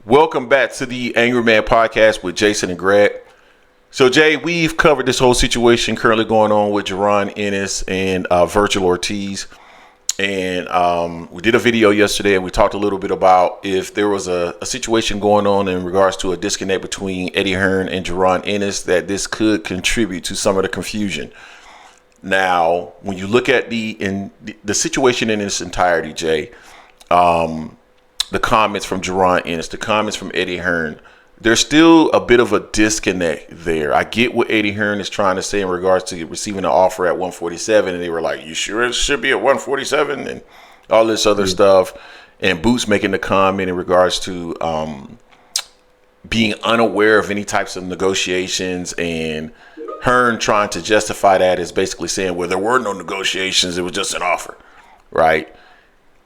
Welcome back to the Angry Man Podcast with Jason and Greg. So, Jay, we've covered this whole situation currently going on with Jaron Ennis and Vergil Ortiz. And we did a video yesterday and we talked a little bit about if there was a situation going on in regards to a disconnect between Eddie Hearn and Jaron Ennis, that this could contribute to some of the confusion. Now, when you look at the situation in its entirety, Jay, the comments from Jaron Ennis, the comments from Eddie Hearn, there's still a bit of a disconnect there. I get what Eddie Hearn is trying to say in regards to receiving an offer at 147, and they were like, "You sure it should be at 147?" and all this other stuff. And Boots making the comment in regards to being unaware of any types of negotiations, and Hearn trying to justify that as basically saying, "Well, there were no negotiations; it was just an offer," right?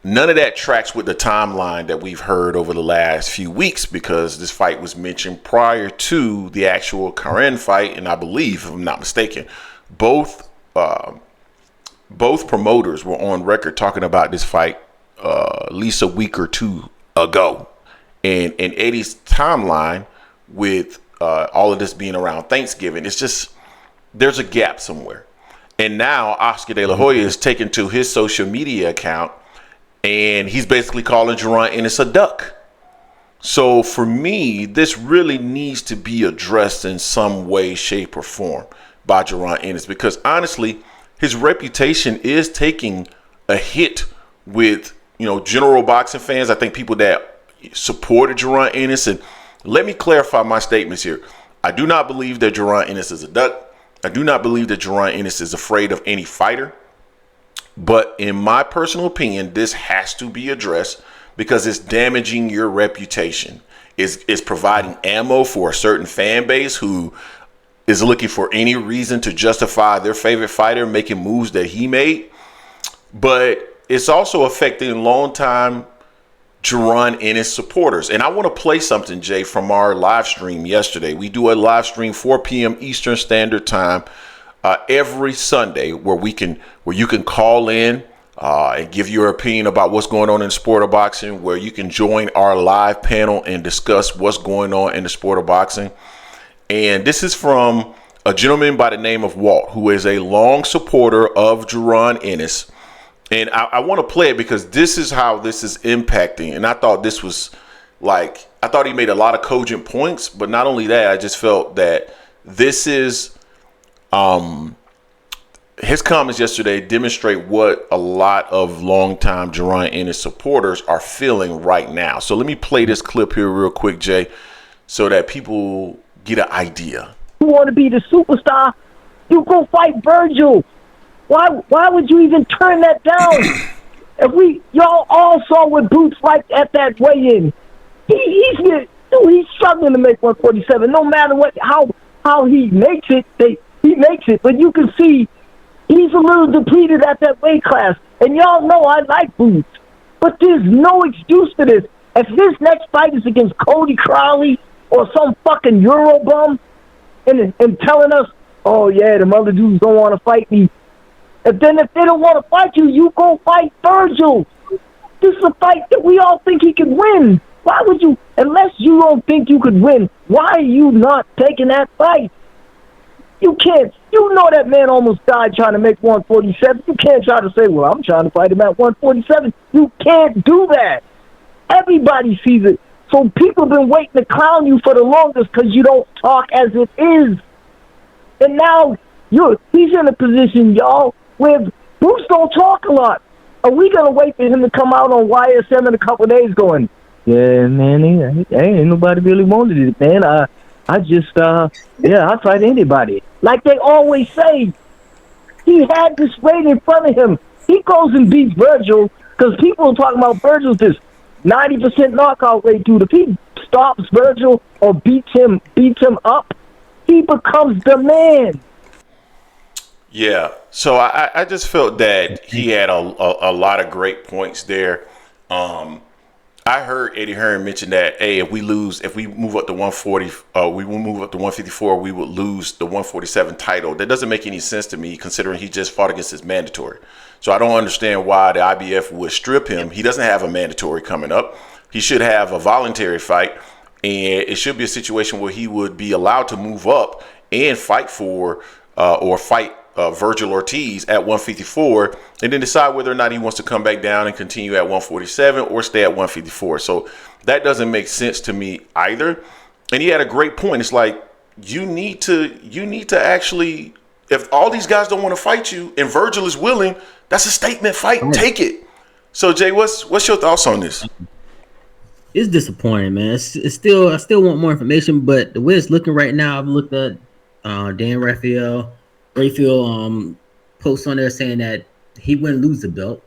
None of that tracks with the timeline that we've heard over the last few weeks, because this fight was mentioned prior to the actual Karen fight. And I believe, if I'm not mistaken, both promoters were on record talking about this fight at least a week or two ago. And Eddie's timeline with all of this being around Thanksgiving, it's just, there's a gap somewhere. And now Oscar De La Hoya is taken to his social media account, and he's basically calling Jaron Ennis a duck. So for me, this really needs to be addressed in some way, shape, or form by Jaron Ennis, because honestly, his reputation is taking a hit with, general boxing fans. I think people that supported Jaron Ennis. And let me clarify my statements here. I do not believe that Jaron Ennis is a duck. I do not believe that Jaron Ennis is afraid of any fighter. But in my personal opinion, this has to be addressed because it's damaging your reputation. It's providing ammo for a certain fan base who is looking for any reason to justify their favorite fighter making moves that he made. But it's also affecting longtime Jaron Ennis supporters. And I want to play something, Jay, from our live stream yesterday. We do a live stream 4 p.m. Eastern Standard Time every Sunday, where you can call in and give your opinion about what's going on in the sport of boxing, where you can join our live panel and discuss what's going on in the sport of boxing. And this is from a gentleman by the name of Walt, who is a long supporter of Jaron Ennis. And I want to play it because this is how this is impacting. And I thought this was I thought he made a lot of cogent points, but not only that, I just felt that this is his comments yesterday demonstrate what a lot of longtime Jaron Ennis supporters are feeling right now. So let me play this clip here real quick, Jay, so that people get an idea. You want to be the superstar, you go fight Vergil. Why would you even turn that down? If y'all all saw what Boots like at that weigh-in, he's struggling to make 147. No matter how he makes it, he makes it, but you can see he's a little depleted at that weight class. And y'all know I like Boots, but there's no excuse for this. If his next fight is against Cody Crowley or some fucking Euro bum and telling us, "Oh yeah, the other dudes don't want to fight me," and then if they don't want to fight you, you go fight Vergil. This is a fight that we all think he could win. Why would you, unless you don't think you could win, why are you not taking that fight? You can't. You know that man almost died trying to make 147. You can't try to say, "Well, I'm trying to fight him at 147. You can't do that. Everybody sees it. So people have been waiting to clown you for the longest because you don't talk as it is. And now he's in a position, y'all, where Bruce don't talk a lot. Are we going to wait for him to come out on YSM in a couple of days going, "Yeah, man, ain't nobody really wanted it, man. I just, I'll fight anybody." Like they always say, he had this weight in front of him. He goes and beats Vergil because people are talking about Vergil's this 90% knockout rate, dude. If he stops Vergil or beats him up, he becomes the man. Yeah, so I just felt that he had a lot of great points there. I heard Eddie Hearn mention that, hey, if we move up to 140, we will move up to 154, we would lose the 147 title. That doesn't make any sense to me, considering he just fought against his mandatory. So I don't understand why the IBF would strip him. He doesn't have a mandatory coming up. He should have a voluntary fight, and it should be a situation where he would be allowed to move up and fight for or fight Vergil Ortiz at 154, and then decide whether or not he wants to come back down and continue at 147 or stay at 154. So that doesn't make sense to me either. And he had a great point. It's like you need to actually, if all these guys don't want to fight you and Vergil is willing, that's a statement fight. Take it. So Jay, what's your thoughts on this? It's disappointing, man. It's still, I still want more information, but the way it's looking right now, I've looked at Dan Raphael post on there saying that he wouldn't lose the belt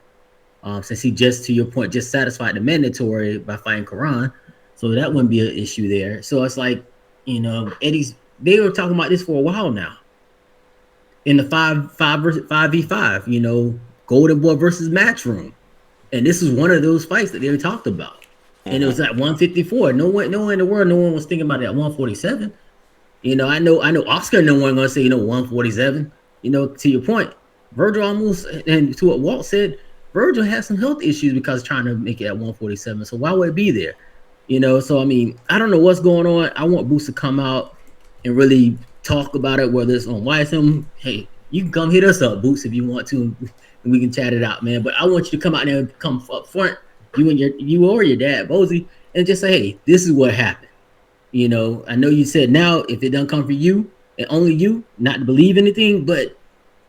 since he just, to your point, just satisfied the mandatory by fighting Karan. So that wouldn't be an issue there. So it's like, they were talking about this for a while now. In the 5v5, Golden Boy versus Matchroom. And this is one of those fights that they talked about. And it was at 154. No one in the world, no one was thinking about it at 147. I know Oscar, no one gonna say, 147. To your point, Vergil almost, and to what Walt said, Vergil has some health issues because trying to make it at 147. So why would it be there? So I mean, I don't know what's going on. I want Boots to come out and really talk about it, whether it's on YSM. Hey, you can come hit us up, Boots, if you want to, and we can chat it out, man. But I want you to come out there and come up front, you or your dad, Bozy, and just say, hey, this is what happened. I know you said now if it doesn't come from you and only you, not to believe anything, but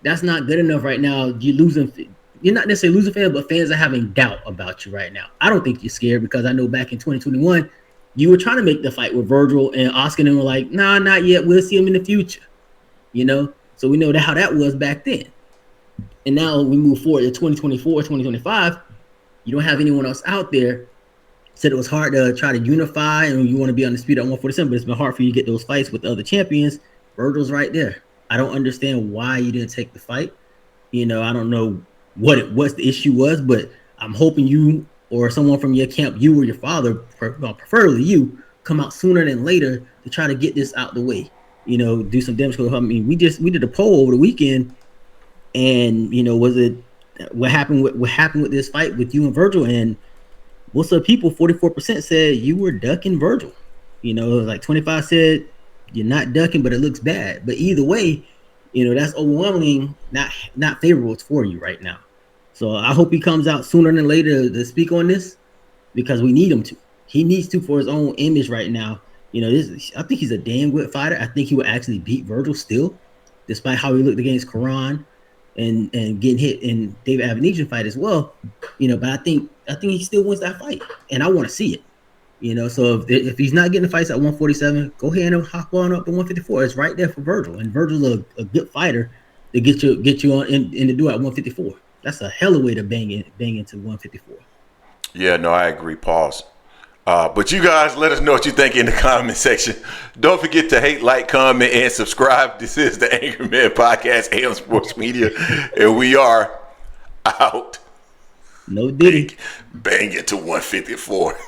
that's not good enough right now. You're not necessarily losing fans, but fans are having doubt about you right now. I don't think you're scared because I know back in 2021, you were trying to make the fight with Vergil, and Oscar and them were like, nah, not yet. We'll see him in the future. So we know how that was back then. And now we move forward to 2024, 2025. You don't have anyone else out there. Said it was hard to try to unify, and you want to be undisputed at 147, but it's been hard for you to get those fights with the other champions. Vergil's right there. I don't understand why you didn't take the fight. I don't know what the issue was, but I'm hoping you or someone from your camp, you or your father, preferably you, come out sooner than later to try to get this out the way. Do some damage. I mean, we did a poll over the weekend, and was it what happened with this fight with you and Vergil? And most of the people, 44% said you were ducking Vergil. Like 25 said you're not ducking, but it looks bad. But either way, that's overwhelmingly not favorable for you right now. So I hope he comes out sooner than later to speak on this, because we need him to. He needs to for his own image right now. I think he's a damn good fighter. I think he will actually beat Vergil still, despite how he looked against Karan and getting hit in David Avenesian fight as well. But I think he still wins that fight, and I want to see it. So if he's not getting the fights at 147, go ahead and hop on up to 154. It's right there for Vergil, and Vergil's a good fighter to get you on in the door at 154. That's a hell of a way to bang into 154. Yeah, no, I agree. Pause. But you guys, let us know what you think in the comment section. Don't forget to hate, like, comment, and subscribe. This is the Angry Man Podcast, AM Sports Media, and we are out. No diddy. Bang it to 154.